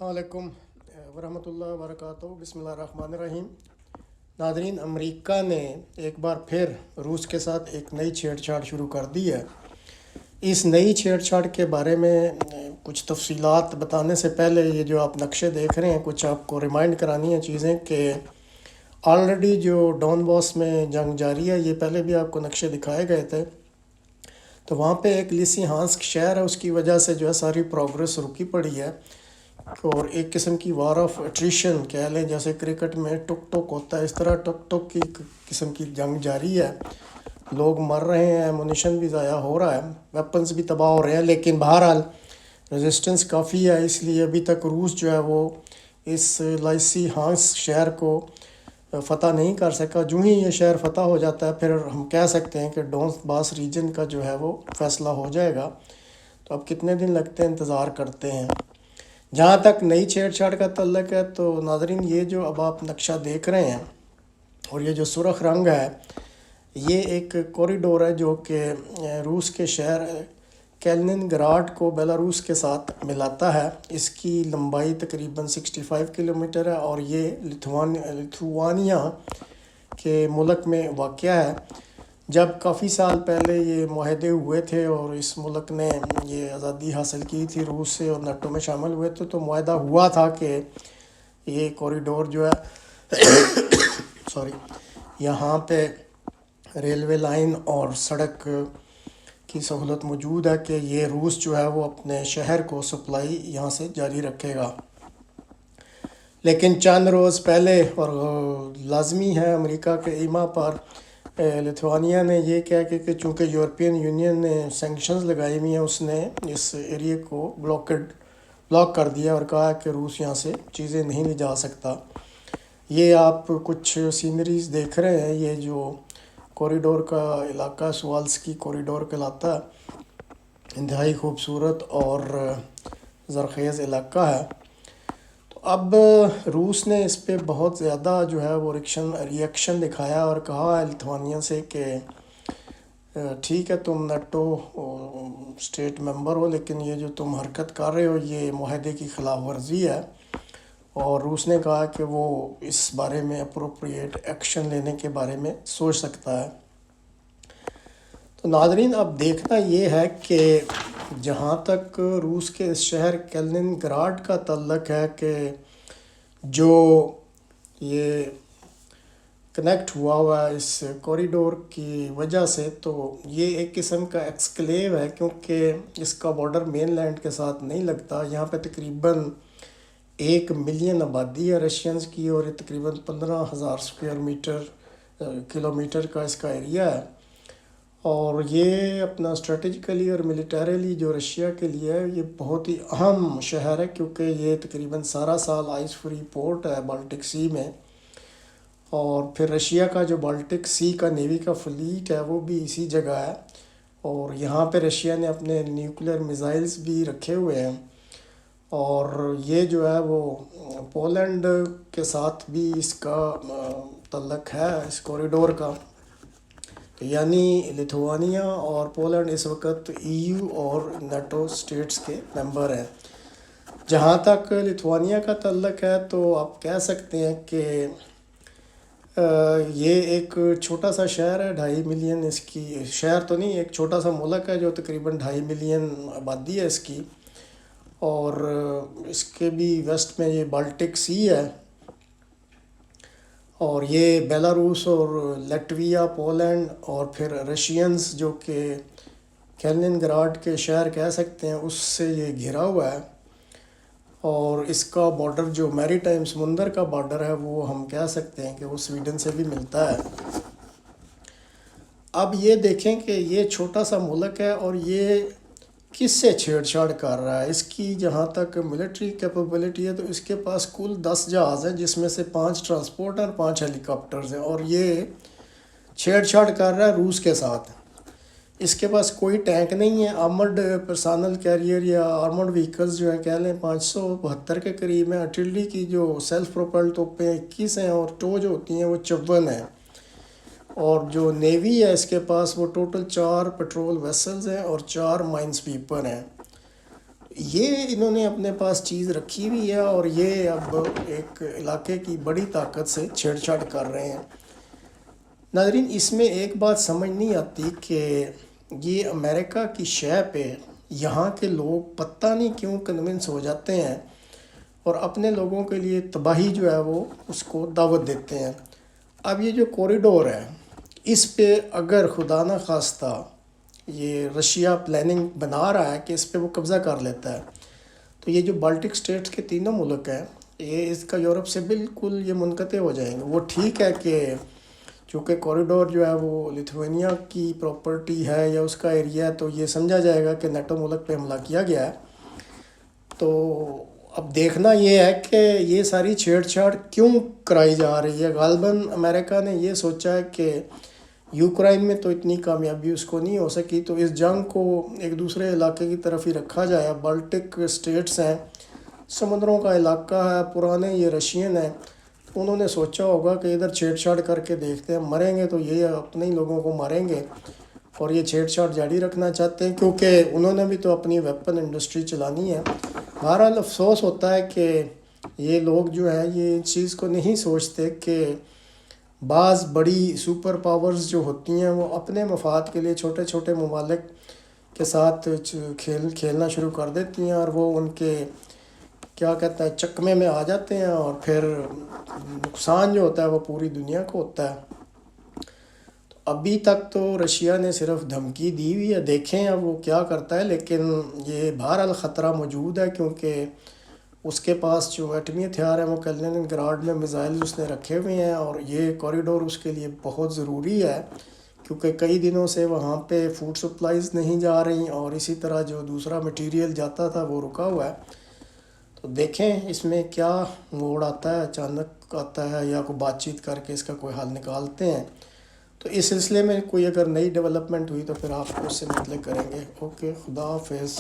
السلام علیکم ورحمۃ اللہ وبرکاتہ۔ بسم اللہ الرحمن الرحیم۔ ناظرین، امریکہ نے ایک بار پھر روس کے ساتھ ایک نئی چھیڑ چھاڑ شروع کر دی ہے۔ اس نئی چھیڑ چھاڑ کے بارے میں کچھ تفصیلات بتانے سے پہلے یہ جو آپ نقشے دیکھ رہے ہیں، کچھ آپ کو ریمائنڈ کرانی ہیں چیزیں کہ آلریڈی جو ڈون باس میں جنگ جاری ہے، یہ پہلے بھی آپ کو نقشے دکھائے گئے تھے۔ تو وہاں پہ ایک لیسی ہانسک شہر ہے، اس کی وجہ سے جو ہے ساری پروگریس رکی پڑی ہے، اور ایک قسم کی وار آف اٹریشن کہہ لیں، جیسے کرکٹ میں ٹک ٹک ہوتا ہے، اس طرح ٹک ٹک کی قسم کی جنگ جاری ہے۔ لوگ مر رہے ہیں، ایمونیشن بھی ضائع ہو رہا ہے، ویپنز بھی تباہ ہو رہے ہیں، لیکن بہرحال ریزسٹنس کافی ہے۔ اس لیے ابھی تک روس جو ہے وہ اس لائسی ہانس شہر کو فتح نہیں کر سکا۔ جو ہی یہ شہر فتح ہو جاتا ہے، پھر ہم کہہ سکتے ہیں کہ ڈون باس ریجن کا جو ہے وہ فیصلہ ہو جائے گا۔ تو اب کتنے دن لگتے ہیں، انتظار کرتے ہیں۔ جہاں تک نئی چھیڑ چھاڑ کا تعلق ہے تو ناظرین، یہ جو اب آپ نقشہ دیکھ رہے ہیں اور یہ جو سرخ رنگ ہے، یہ ایک کوریڈور ہے جو کہ روس کے شہر کیلنن گراڈ کو بیلاروس کے ساتھ ملاتا ہے۔ اس کی لمبائی تقریباً 65 کلومیٹر ہے، اور یہ لیتھوانیا کے ملک میں واقع ہے۔ جب کافی سال پہلے یہ معاہدے ہوئے تھے اور اس ملک نے یہ آزادی حاصل کی تھی روس سے اور نیٹو میں شامل ہوئے تھے، تو معاہدہ ہوا تھا کہ یہ کوریڈور جو ہے یہاں پہ ریلوے لائن اور سڑک کی سہولت موجود ہے کہ یہ روس جو ہے وہ اپنے شہر کو سپلائی یہاں سے جاری رکھے گا۔ لیکن چند روز پہلے، اور لازمی ہے امریکہ کے ایما پر، لیتھوانیا نے یہ کہا کہ چونکہ یورپین یونین نے سینکشنز لگائی ہوئی ہیں، اس نے اس ایریے کو بلاک کر دیا اور کہا کہ روس یہاں سے چیزیں نہیں لے جا سکتا۔ یہ آپ کچھ سینریز دیکھ رہے ہیں، یہ جو کوریڈور کا علاقہ سوالسکی کوریڈور کہلاتا ہے، انتہائی خوبصورت اور زرخیز علاقہ ہے۔ تو اب روس نے اس پہ بہت زیادہ جو ہے وہ ریئیکشن دکھایا اور کہا ہے لیتھوانیا سے کہ ٹھیک ہے، تم نیٹو اسٹیٹ ممبر ہو، لیکن یہ جو تم حرکت کر رہے ہو یہ معاہدے کی خلاف ورزی ہے۔ اور روس نے کہا کہ وہ اس بارے میں اپروپریٹ ایکشن لینے کے بارے میں سوچ سکتا ہے۔ تو ناظرین، اب دیکھنا یہ ہے کہ جہاں تک روس کے اس شہر کیلنن گراڈ کا تعلق ہے، کہ جو یہ کنیکٹ ہوا ہے اس کوریڈور کی وجہ سے، تو یہ ایک قسم کا ایکسکلیو ہے، کیونکہ اس کا بارڈر مین لینڈ کے ساتھ نہیں لگتا۔ یہاں پہ تقریباً 1 ملین آبادی ہے رشینز کی، اور یہ تقریباً 15,000 کلومیٹر کا اس کا ایریا ہے۔ اور یہ اپنا اسٹریٹجیکلی اور ملیٹریلی جو رشیا کے لیے ہے، یہ بہت ہی اہم شہر ہے، کیونکہ یہ تقریباً سارا سال آئس فری پورٹ ہے بالٹک سی میں۔ اور پھر رشیا کا جو بالٹک سی کا نیوی کا فلیٹ ہے وہ بھی اسی جگہ ہے، اور یہاں پہ رشیا نے اپنے نیوکلیر میزائلز بھی رکھے ہوئے ہیں۔ اور یہ جو ہے وہ پولینڈ کے ساتھ بھی اس کا تعلق ہے، اس کوریڈور کا۔ یعنی لیتھوانیا اور پولینڈ اس وقت EU اور نیٹو سٹیٹس کے ممبر ہیں۔ جہاں تک لیتھوانیا کا تعلق ہے تو آپ کہہ سکتے ہیں کہ یہ ایک چھوٹا سا شہر ہے، 2.5 ملین اس کی، شہر تو نہیں، ایک چھوٹا سا ملک ہے جو تقریباً 2.5 ملین آبادی ہے اس کی۔ اور اس کے بھی ویسٹ میں یہ بالٹک سی ہے، اور یہ بیلاروس اور لیٹویا، پولینڈ اور پھر رشینز جو کہ کیلنن گراڈ کے شہر کہہ سکتے ہیں، اس سے یہ گھرا ہوا ہے۔ اور اس کا بارڈر جو میری ٹائم سمندر کا بارڈر ہے، وہ ہم کہہ سکتے ہیں کہ وہ سویڈن سے بھی ملتا ہے۔ اب یہ دیکھیں کہ یہ چھوٹا سا ملک ہے اور یہ کس سے چھیڑ چھاڑ کر رہا ہے۔ اس کی جہاں تک ملٹری کیپیبلٹی ہے تو اس کے پاس کل 10 جہاز ہیں، جس میں سے 5 ٹرانسپورٹر، 5 ہیلی کاپٹرز ہیں، اور یہ چھیڑ چھاڑ کر رہا ہے روس کے ساتھ۔ اس کے پاس کوئی ٹینک نہیں ہے، آرمرڈ پرسنل کیریئر یا آرمرڈ وہیکلز جو ہیں کہہ لیں 572 کے قریب ہیں۔ آرٹلری کی جو سیلف پروپلڈ توپیں 21 ہیں، اور ٹو جو ہوتی ہیں وہ 54 ہیں۔ اور جو نیوی ہے اس کے پاس وہ ٹوٹل 4 پیٹرول ویسلز ہیں اور 4 مائن سویپر ہیں۔ یہ انہوں نے اپنے پاس چیز رکھی ہوئی ہے اور یہ اب ایک علاقے کی بڑی طاقت سے چھیڑ چھاڑ کر رہے ہیں۔ ناظرین، اس میں ایک بات سمجھ نہیں آتی کہ یہ امریکہ کی شے پہ یہاں کے لوگ پتہ نہیں کیوں کنونس ہو جاتے ہیں اور اپنے لوگوں کے لیے تباہی جو ہے وہ اس کو دعوت دیتے ہیں۔ اب یہ جو کوریڈور ہے، اس پہ اگر خدا نہ خواستہ یہ رشیا پلاننگ بنا رہا ہے کہ اس پہ وہ قبضہ کر لیتا ہے، تو یہ جو بالٹک سٹیٹس کے تینوں ملک ہیں، یہ اس کا یورپ سے بالکل یہ منقطع ہو جائیں گے۔ وہ ٹھیک ہے کہ چونکہ کوریڈور جو ہے وہ لیتھوینیا کی پراپرٹی ہے یا اس کا ایریا ہے، تو یہ سمجھا جائے گا کہ نیٹو ملک پہ حملہ کیا گیا ہے۔ تو اب دیکھنا یہ ہے کہ یہ ساری چھیڑ چھاڑ کیوں کرائی جا رہی ہے۔ غالباً امریکہ نے یہ سوچا ہے کہ یوکرائن میں تو اتنی کامیابی اس کو نہیں ہو سکی، تو اس جنگ کو ایک دوسرے علاقے کی طرف ہی رکھا جائے۔ بالٹک سٹیٹس ہیں، سمندروں کا علاقہ ہے، پرانے یہ رشین ہیں، تو انہوں نے سوچا ہوگا کہ ادھر چھیڑ چھاڑ کر کے دیکھتے ہیں، مریں گے تو یہ اپنے ہی لوگوں کو ماریں گے، اور یہ چھیڑ چھاڑ جاری رکھنا چاہتے ہیں کیونکہ انہوں نے بھی تو اپنی ویپن انڈسٹری چلانی ہے۔ بہرحال افسوس ہوتا ہے کہ یہ لوگ جو ہیں یہ اس چیز کو نہیں سوچتے کہ بعض بڑی سپر پاورز جو ہوتی ہیں وہ اپنے مفاد کے لیے چھوٹے چھوٹے ممالک کے ساتھ کھیلنا شروع کر دیتی ہیں، اور وہ ان کے کیا کہتا ہے چکمے میں آ جاتے ہیں، اور پھر نقصان جو ہوتا ہے وہ پوری دنیا کو ہوتا ہے۔ تو ابھی تک تو رشیا نے صرف دھمکی دی ہوئی ہے، دیکھیں اب وہ کیا کرتا ہے، لیکن یہ بہرحال خطرہ موجود ہے کیونکہ اس کے پاس جو ایٹمی ہتھیار ہیں وہ کلینن گراڈ میں میزائل اس نے رکھے ہوئے ہیں، اور یہ کوریڈور اس کے لیے بہت ضروری ہے کیونکہ کئی دنوں سے وہاں پہ فوڈ سپلائز نہیں جا رہی، اور اسی طرح جو دوسرا مٹیریل جاتا تھا وہ رکا ہوا ہے۔ تو دیکھیں اس میں کیا موڑ آتا ہے، اچانک آتا ہے یا کوئی بات چیت کر کے اس کا کوئی حل نکالتے ہیں۔ تو اس سلسلے میں کوئی اگر نئی ڈیولپمنٹ ہوئی تو پھر آپ کو اس سے مطلع کریں گے۔ اوکے، خدا حافظ۔